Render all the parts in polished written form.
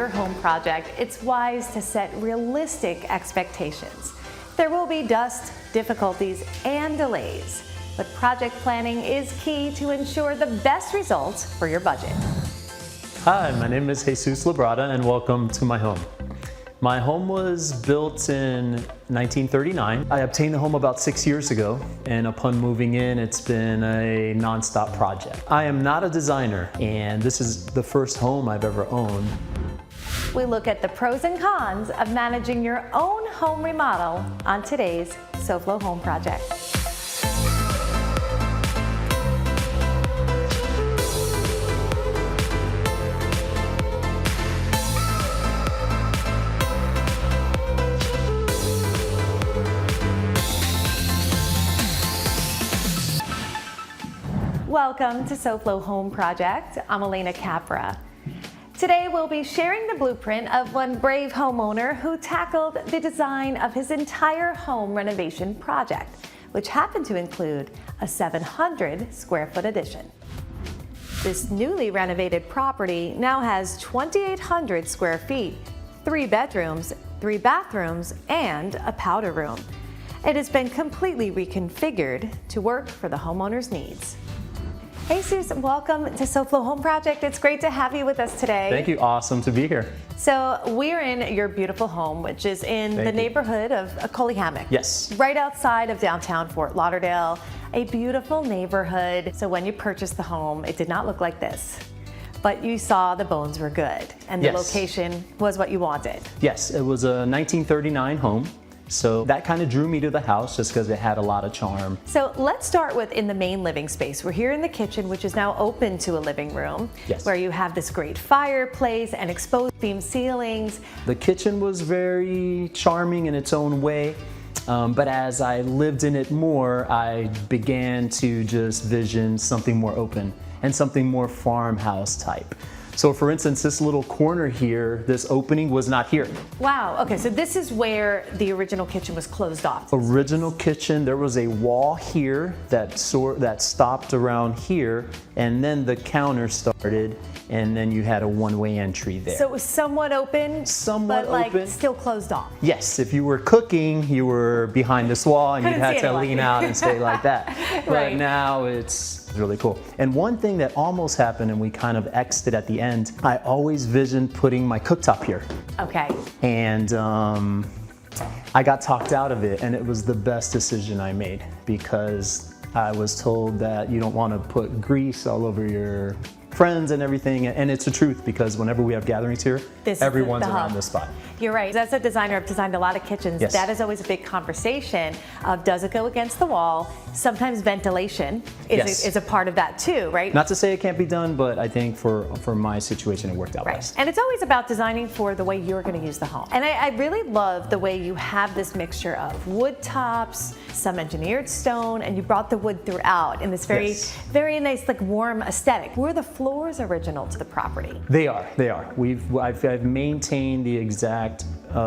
your home project, it's wise to set realistic expectations. There will be dust, difficulties, and delays, but project planning is key to ensure the best results for your budget. Hi, my name is Jesus Labrada and welcome to my home. My home was built in 1939. I obtained the home about 6 years ago, and upon moving in, it's been a nonstop project. I am not a designer, and this is the first home I've ever owned. We look at the pros and cons of managing your own home remodel on today's SoFlo Home Project. Welcome to SoFlo Home Project. I'm Alena Capra. Today we'll be sharing the blueprint of one brave homeowner who tackled the design of his entire home renovation project, which happened to include a 700 square foot addition. This newly renovated property now has 2,800 square feet, 3 bedrooms, 3 bathrooms, and a powder room. It has been completely reconfigured to work for the homeowner's needs. Jesus, welcome to SoFlo Home Project. It's great to have you with us today. Thank you. Awesome to be here. So we're in your beautiful home, which is in the neighborhood of Coleyhammock. Yes. Right outside of downtown Fort Lauderdale, a beautiful neighborhood. So when you purchased the home, it did not look like this, but you saw the bones were good and the location was what you wanted. Yes, it was a 1939 home. So that kind of drew me to the house just because it had a lot of charm. So let's start with in the main living space. We're here in the kitchen, which is now open to a living room, where you have this great fireplace and exposed beam ceilings. The kitchen was very charming in its own way, but as I lived in it more, I began to just vision something more open and something more farmhouse type. So for instance, this little corner here, this opening was not here. Wow, okay, so this is where the original kitchen was closed off. Original kitchen, there was a wall here that stopped around here, and then the counter started, and then you had a one-way entry there. So it was somewhat open, somewhat but open. Still closed off. Yes, if you were cooking, you were behind this wall and you had to lean out and stay like that. But now it's really cool. And one thing that almost happened, and we kind of X'd it at the end, I always visioned putting my cooktop here. Okay. And I got talked out of it, and it was the best decision I made because I was told that you don't want to put grease all over your friends and everything, and it's the truth because whenever we have gatherings here, everyone's around this spot. You're right. As a designer, I've designed a lot of kitchens. Yes. That is always a big conversation of does it go against the wall? Sometimes ventilation is a part of that too, right? Not to say it can't be done, but I think for my situation, it worked out best. And it's always about designing for the way you're going to use the home. And I really love the way you have this mixture of wood tops, some engineered stone, and you brought the wood throughout in this very nice, like warm aesthetic. Were the floors original to the property? They are. They are. I've maintained the exact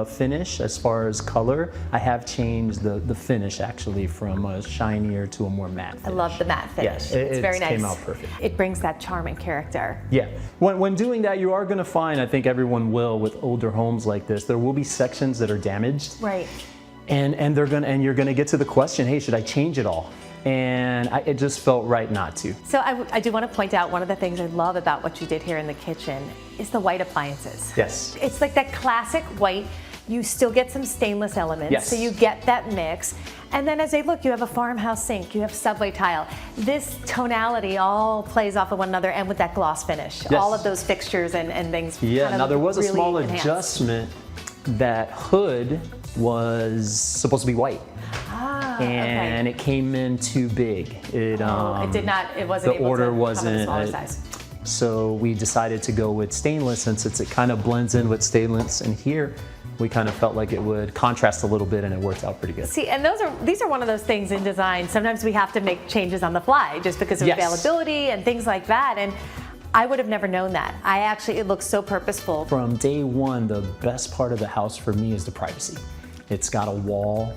finish as far as color. I have changed the finish actually from a shinier to a more matte finish. I love the matte finish. Yes, it's very nice. Came out perfect. It brings that charm and character. Yeah. When doing that, you are going to find, I think everyone will with older homes like this, there will be sections that are damaged. Right. And you're going to get to the question, hey, should I change it all? And it just felt right not to. So I do want to point out one of the things I love about what you did here in the kitchen is the white appliances. Yes. It's like that classic white. You still get some stainless elements, so you get that mix. And then as they look, you have a farmhouse sink, you have subway tile. This tonality all plays off of one another, and with that gloss finish. Yes. All of those fixtures and things. Yeah, now there was a really small enhanced. Adjustment. That hood was supposed to be white. And it came in too big. It did not. It wasn't. The order wasn't. Come in a smaller size. So we decided to go with stainless since it kind of blends in with stainless. And here, we kind of felt like it would contrast a little bit, and it worked out pretty good. See, and these are one of those things in design. Sometimes we have to make changes on the fly just because of availability and things like that. And I would have never known that. It looks so purposeful. From day one, the best part of the house for me is the privacy. It's got a wall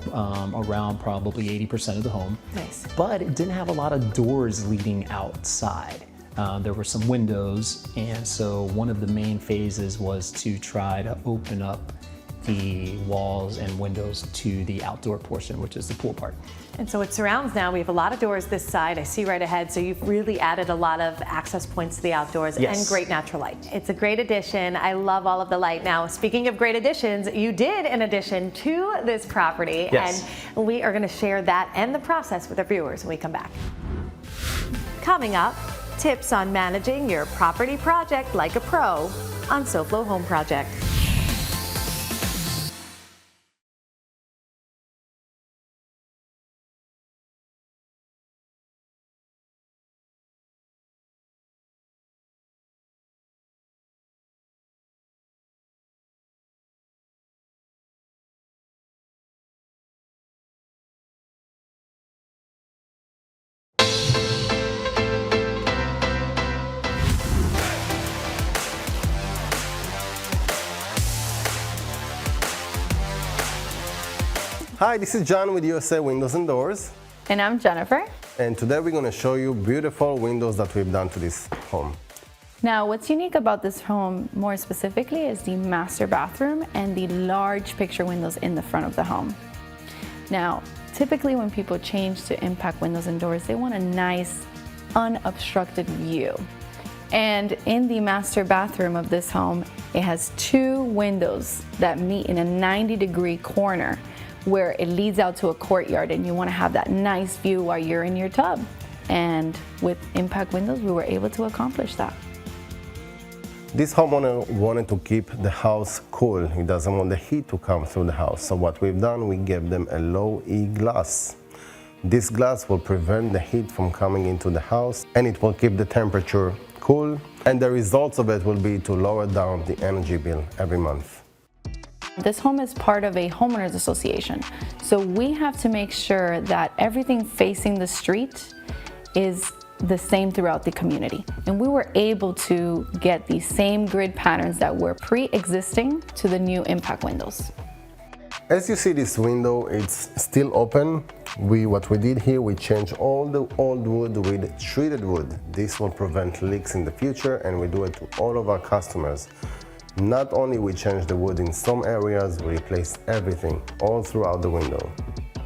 around probably 80% of the home. Nice. But it didn't have a lot of doors leading outside. There were some windows, and so one of the main phases was to try to open up the walls and windows to the outdoor portion, which is the pool part. And so it surrounds now. We have a lot of doors this side. I see right ahead. So you've really added a lot of access points to the outdoors and great natural light. It's a great addition. I love all of the light. Now, speaking of great additions, you did an addition to this property. Yes. And we are going to share that and the process with our viewers when we come back. Coming up, tips on managing your property project like a pro on SoFlo Home Project. Hi, this is John with USA Windows and Doors. And I'm Jennifer. And today we're going to show you beautiful windows that we've done to this home. Now, what's unique about this home more specifically is the master bathroom and the large picture windows in the front of the home. Now, typically when people change to impact windows and doors, they want a nice, unobstructed view. And in the master bathroom of this home, it has 2 windows that meet in a 90-degree corner where it leads out to a courtyard, and you want to have that nice view while you're in your tub. And with impact windows, we were able to accomplish that. This homeowner wanted to keep the house cool. He doesn't want the heat to come through the house. So what we've done, we gave them a low E glass. This glass will prevent the heat from coming into the house, and it will keep the temperature cool. And the results of it will be to lower down the energy bill every month. This home is part of a homeowners association, so we have to make sure that everything facing the street is the same throughout the community. And we were able to get the same grid patterns that were pre-existing to the new impact windows. As you see, this window, it's still open. What we did here, we changed all the old wood with treated wood. This will prevent leaks in the future, and we do it to all of our customers. Not only we changed the wood in some areas, we replaced everything all throughout the window.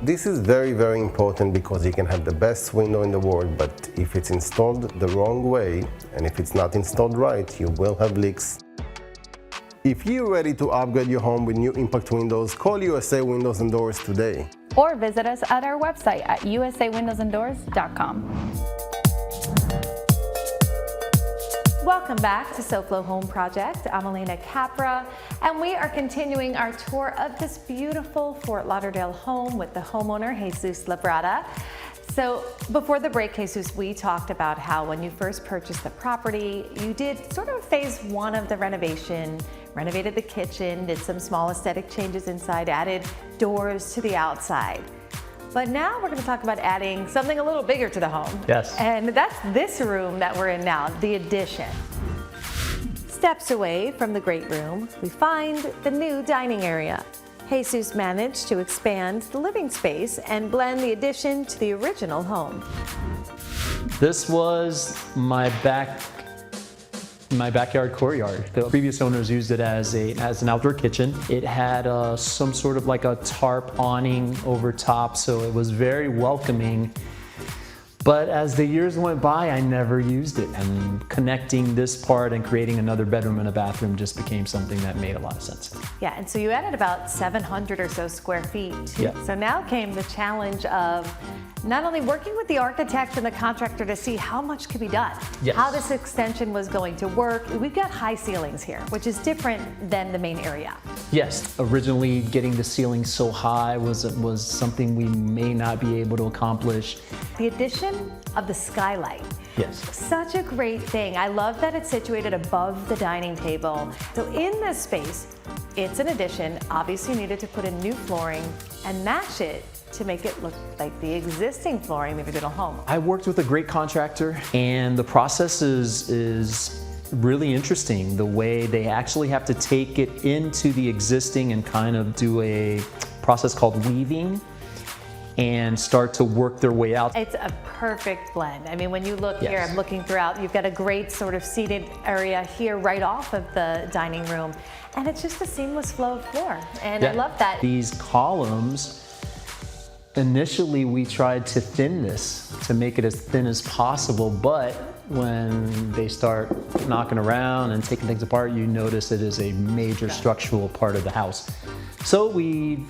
This is very, very important because you can have the best window in the world, but if it's installed the wrong way and if it's not installed right, you will have leaks. If you're ready to upgrade your home with new impact windows, call USA Windows and Doors today. Or visit us at our website at usawindowsanddoors.com. Welcome back to SoFlo Home Project. I'm Alena Capra, and we are continuing our tour of this beautiful Fort Lauderdale home with the homeowner, Jesus Labrada. So before the break, Jesus, we talked about how when you first purchased the property, you did sort of phase 1 of the renovation, renovated the kitchen, did some small aesthetic changes inside, added doors to the outside. But now we're going to talk about adding something a little bigger to the home. Yes. And that's this room that we're in now, the addition. Steps away from the great room, we find the new dining area. Jesus managed to expand the living space and blend the addition to the original home. This was my backyard courtyard. The previous owners used it as an outdoor kitchen. It had some sort of like a tarp awning over top, so it was very welcoming. But as the years went by, I never used it. And connecting this part and creating another bedroom and a bathroom just became something that made a lot of sense. Yeah, and so you added about 700 or so square feet. Yeah. So now came the challenge of not only working with the architect and the contractor to see how much could be done, Yes. how this extension was going to work. We've got high ceilings here, which is different than the main area. Yes, originally getting the ceiling so high was something we may not be able to accomplish. The addition of the skylight. Yes. Such a great thing. I love that it's situated above the dining table. So in this space, it's an addition. Obviously you needed to put in new flooring and match it to make it look like the existing flooring of the original home. I worked with a great contractor, and the process is really interesting. The way they actually have to take it into the existing and kind of do a process called weaving. and start to work their way out. It's a perfect blend. I mean, when you look here, Yes. I'm looking throughout, you've got a great sort of seated area here right off of the dining room. And it's just a seamless flow of floor. And I Yeah. love that. These columns, initially we tried to thin this to make it as thin as possible, but when they start knocking around and taking things apart, you notice it is a major structural part of the house. So we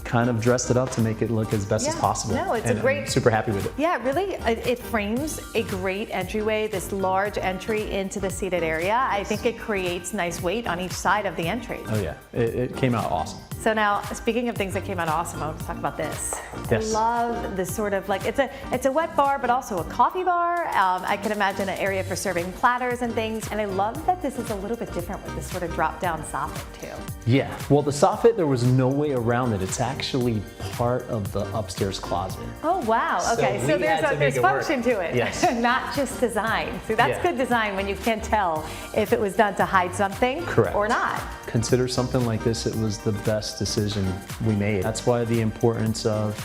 kind of dressed it up to make it look as best as Yeah. possible. No, it's a And great- I'm super happy with it. Yeah, really, it frames a great entryway, this large entry into the seated area. I think it creates nice weight on each side of the entry. Oh yeah, it came out awesome. So now, speaking of things that came out awesome, I want to talk about this. Yes. I love this sort of like, it's a wet bar, but also a coffee bar. I can imagine an area for serving platters and things. And I love that this is a little bit different with this sort of drop down soffit too. Yeah, well the soffit, there was no way around it. It's actually part of the upstairs closet. Oh wow, okay, So so we had to there's make it work. function to it. Yes. Not just design. See, that's Yeah. good design when you can't tell if it was done to hide something Correct. or not. Consider something like this, it was the best decision we made. That's why the importance of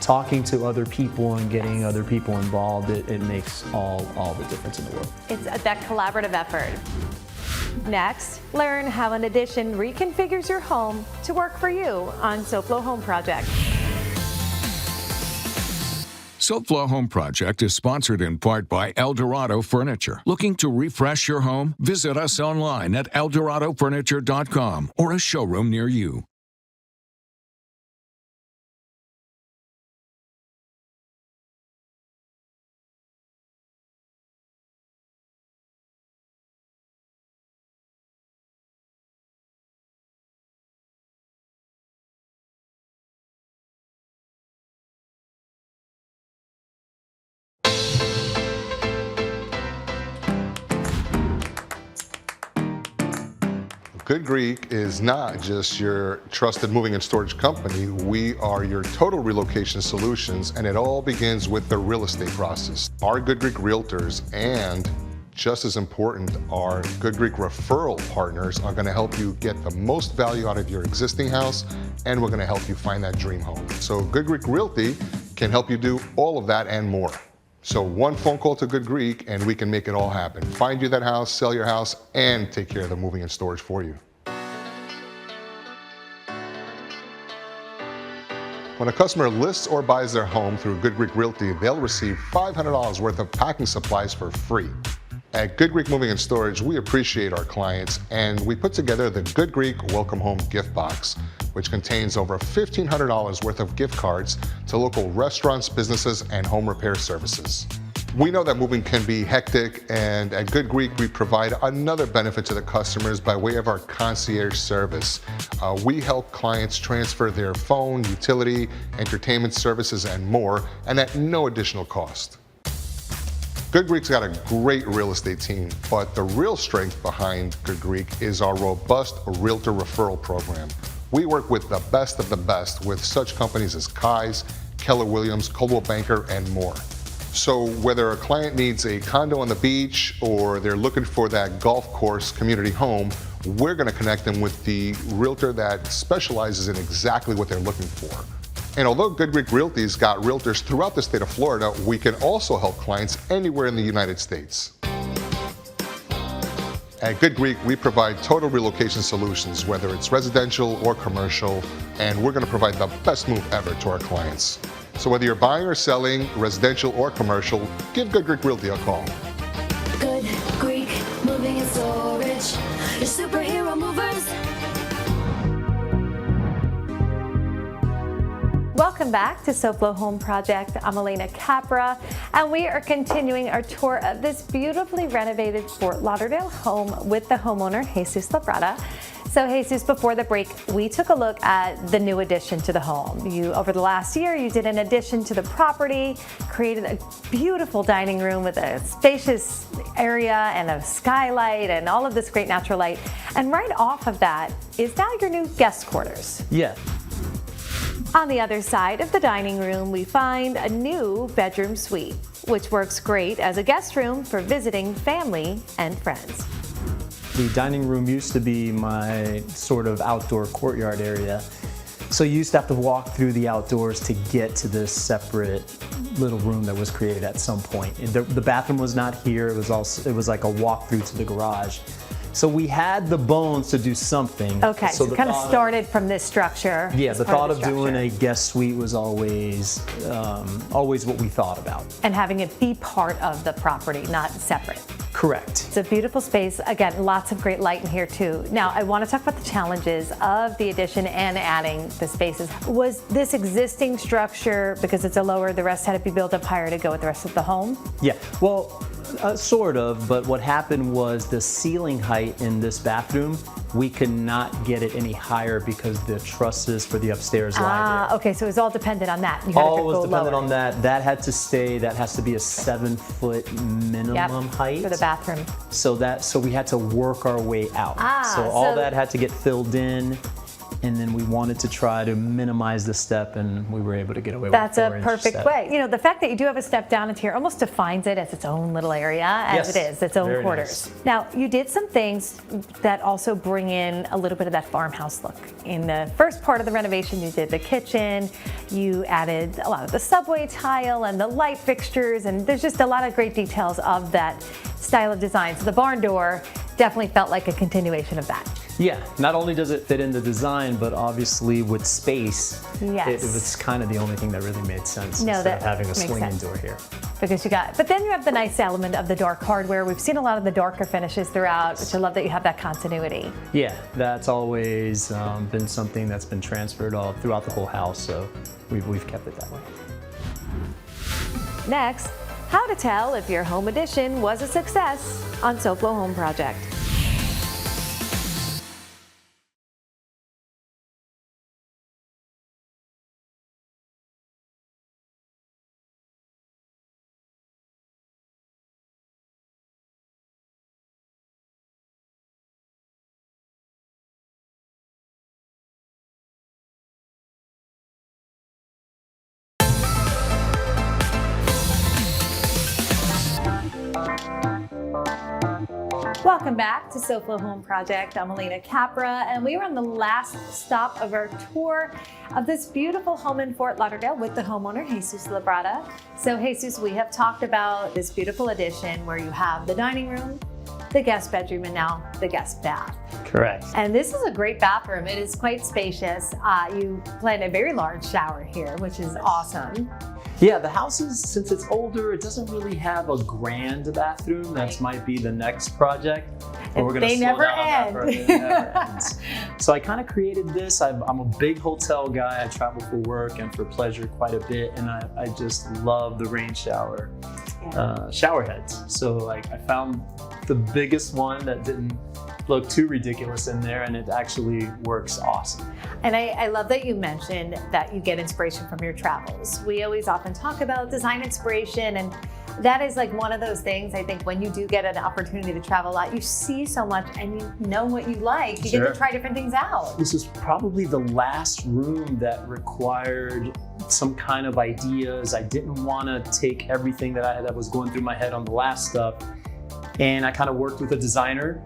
talking to other people and getting other people involved, it makes all the difference in the world. It's that collaborative effort. Next, learn how an addition reconfigures your home to work for you on SoFlo Home Project. SoFlo Home Project is sponsored in part by Eldorado Furniture. Looking to refresh your home? Visit us online at eldoradofurniture.com or a showroom near you. Good Greek is not just your trusted moving and storage company. We are your total relocation solutions, and it all begins with the real estate process. Our Good Greek realtors and just as important, our Good Greek referral partners are going to help you get the most value out of your existing house, and we're going to help you find that dream home. So Good Greek Realty can help you do all of that and more. So one phone call to Good Greek and we can make it all happen. Find you that house, sell your house, and take care of the moving and storage for you. When a customer lists or buys their home through Good Greek Realty, they'll receive $500 worth of packing supplies for free. At Good Greek Moving and Storage, we appreciate our clients, and we put together the Good Greek Welcome Home Gift Box, which contains over $1,500 worth of gift cards to local restaurants, businesses, and home repair services. We know that moving can be hectic, and at Good Greek, we provide another benefit to the customers by way of our concierge service. We help clients transfer their phone, utility, entertainment services, and more, and at no additional cost. Good Greek's got a great real estate team, but the real strength behind Good Greek is our robust realtor referral program. We work with the best of the best with such companies as Kai's, Keller Williams, Coldwell Banker, and more. So whether a client needs a condo on the beach or they're looking for that golf course community home, we're going to connect them with the realtor that specializes in exactly what they're looking for. And although Good Greek Realty's got realtors throughout the state of Florida, we can also help clients anywhere in the United States. At Good Greek, we provide total relocation solutions, whether it's residential or commercial, and we're going to provide the best move ever to our clients. So whether you're buying or selling, residential or commercial, give Good Greek Realty a call. Good Greek Moving and Storage, your superhero movers. Welcome back to SoFlo Home Project. I'm Alena Capra, and we are continuing our tour of this beautifully renovated Fort Lauderdale home with the homeowner, Jesus Labrada. So Jesus, before the break, we took a look at the new addition to the home. Over the last year, you did an addition to the property, created a beautiful dining room with a spacious area and a skylight and all of this great natural light. And right off of that is now your new guest quarters. Yeah. On the other side of the dining room, we find a new bedroom suite, which works great as a guest room for visiting family and friends. The dining room used to be my sort of outdoor courtyard area. So you used to have to walk through the outdoors to get to this separate little room that was created at some point. The bathroom was not here. It was like a walk through to the garage. So we had the bones to do something. Okay, so it kind of started from this structure. Yeah, the thought of doing a guest suite was always what we thought about. And having it be part of the property, not separate. Correct. It's a beautiful space. Again, lots of great light in here too. Now, I want to talk about the challenges of the addition and adding the spaces. Was this existing structure, because it's a lower, the rest had to be built up higher to go with the rest of the home? Yeah, well, sort of, but what happened was the ceiling height in this bathroom, we could not get it any higher because the trusses for the upstairs lie there. Okay, so it was all dependent on that. You had All to was go dependent lower. on that. That had to stay, that has to be a 7-foot minimum height. For the bathroom. So we had to work our way out. So all that had to get filled in. And then we wanted to try to minimize the step, and we were able to get away with it. That's a perfect way. You know, the fact that you do have a step down into here almost defines it as its own little area, as it is, its own quarters. Nice. Now, you did some things that also bring in a little bit of that farmhouse look. In the first part of the renovation, you did the kitchen, you added a lot of the subway tile and the light fixtures, and there's just a lot of great details of that style of design. So the barn door definitely felt like a continuation of that. Yeah, not only does it fit in the design, but obviously with space, Yes. it was kind of the only thing that really made sense No, instead that of having a makes swinging sense. door here. Because but then you have the nice element of the dark hardware. We've seen a lot of the darker finishes throughout, which I love that you have that continuity. Yeah, that's always been something that's been transferred all throughout the whole house, so we've kept it that way. Next, how to tell if your home addition was a success on SoFlo Home Project. Welcome back to SoFlo Home Project. I'm Alena Capra, and we were on the last stop of our tour of this beautiful home in Fort Lauderdale with the homeowner, Jesus Labrada. So Jesus, we have talked about this beautiful addition where you have the dining room, the guest bedroom, and now the guest bath. Correct. And this is a great bathroom. It is quite spacious. You plan a very large shower here, which is awesome. Yeah, the house is, since it's older, it doesn't really have a grand bathroom. That might be the next project. But we're gonna They slow never down on that end. project. It never ends. So I kind of created this. I'm a big hotel guy. I travel for work and for pleasure quite a bit, and I just love the rain shower shower heads. So like I found the biggest one that didn't look too ridiculous in there, and it actually works awesome. And I love that you mentioned that you get inspiration from your travels. We always often talk about design inspiration, and that is like one of those things. I think when you do get an opportunity to travel a lot, you see so much and you know what you like. You get to try different things out. This is probably the last room that required some kind of ideas. I didn't want to take everything that was going through my head on the last stuff, and I kind of worked with a designer.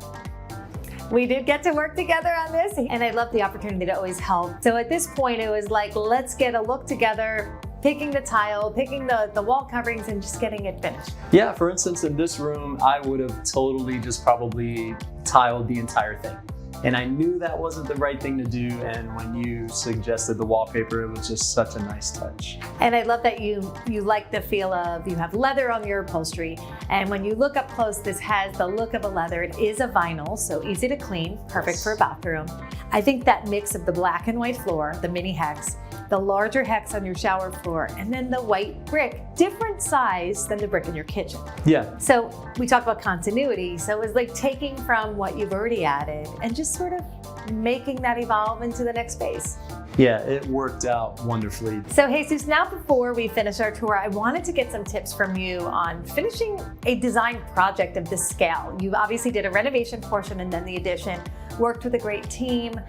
We did get to work together on this, and I love the opportunity to always help. So at this point, it was like, let's get a look together, picking the tile, picking the wall coverings, and just getting it finished. Yeah, for instance, in this room, I would have totally just probably tiled the entire thing. And I knew that wasn't the right thing to do, and when you suggested the wallpaper, it was just such a nice touch. And I love that you like the feel of, you have leather on your upholstery, and when you look up close, this has the look of a leather. It is a vinyl, so easy to clean, perfect for a bathroom. I think that mix of the black and white floor, the mini hex, the larger hex on your shower floor, and then the white brick, different size than the brick in your kitchen. Yeah. So we talk about continuity. So it was like taking from what you've already added and just sort of making that evolve into the next phase. Yeah, it worked out wonderfully. So Jesus, now before we finish our tour, I wanted to get some tips from you on finishing a design project of this scale. You obviously did a renovation portion and then the addition, worked with a great team.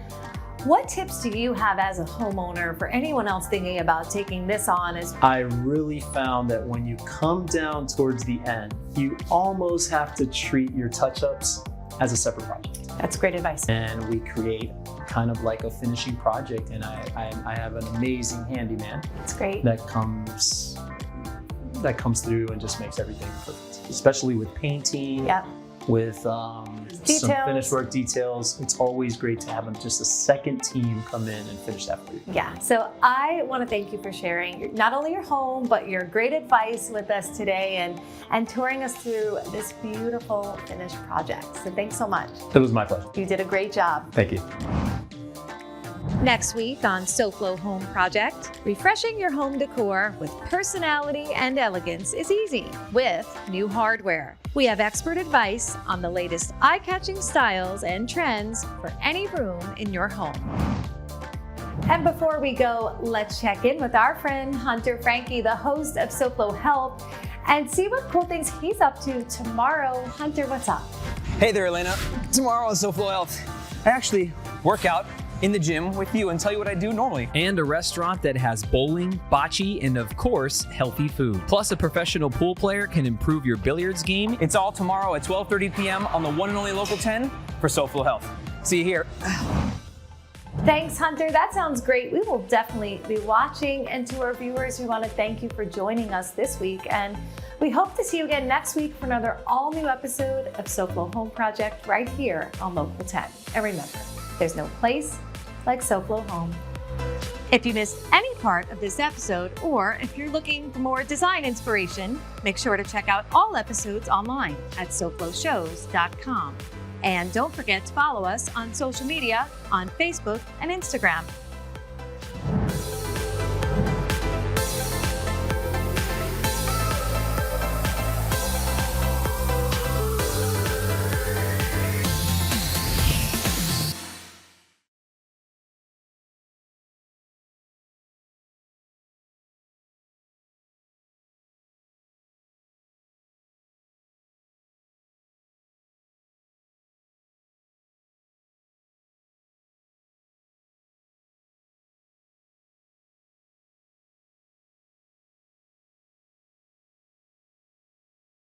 What tips do you have as a homeowner for anyone else thinking about taking this on? I really found that when you come down towards the end, you almost have to treat your touch-ups as a separate project. That's great advice. And we create kind of like a finishing project, and I have an amazing handyman That's great. that comes through and just makes everything perfect, especially with painting. Yep. With some Details. finished work details. It's always great to have just a second team come in and finish that for you. Yeah, so I want to thank you for sharing not only your home, but your great advice with us today and touring us through this beautiful finished project. So thanks so much. It was my pleasure. You did a great job. Thank you. Next week on SoFlo Home Project, refreshing your home decor with personality and elegance is easy with new hardware. We have expert advice on the latest eye-catching styles and trends for any room in your home. And before we go, let's check in with our friend Hunter Frankie, the host of SoFlo Health, and see what cool things he's up to tomorrow. Hunter, what's up? Hey there, Elena. Tomorrow on SoFlo Health, I actually work out in the gym with you and tell you what I do normally. And a restaurant that has bowling, bocce, and of course, healthy food. Plus, a professional pool player can improve your billiards game. It's all tomorrow at 12:30 p.m. on the one and only Local 10 for SoFlo Health. See you here. Thanks, Hunter. That sounds great. We will definitely be watching. And to our viewers, we want to thank you for joining us this week. And we hope to see you again next week for another all-new episode of SoFlo Home Project right here on Local 10. And remember, there's no place like SoFlo Home. If you missed any part of this episode, or if you're looking for more design inspiration, make sure to check out all episodes online at SoFloShows.com. And don't forget to follow us on social media on Facebook and Instagram.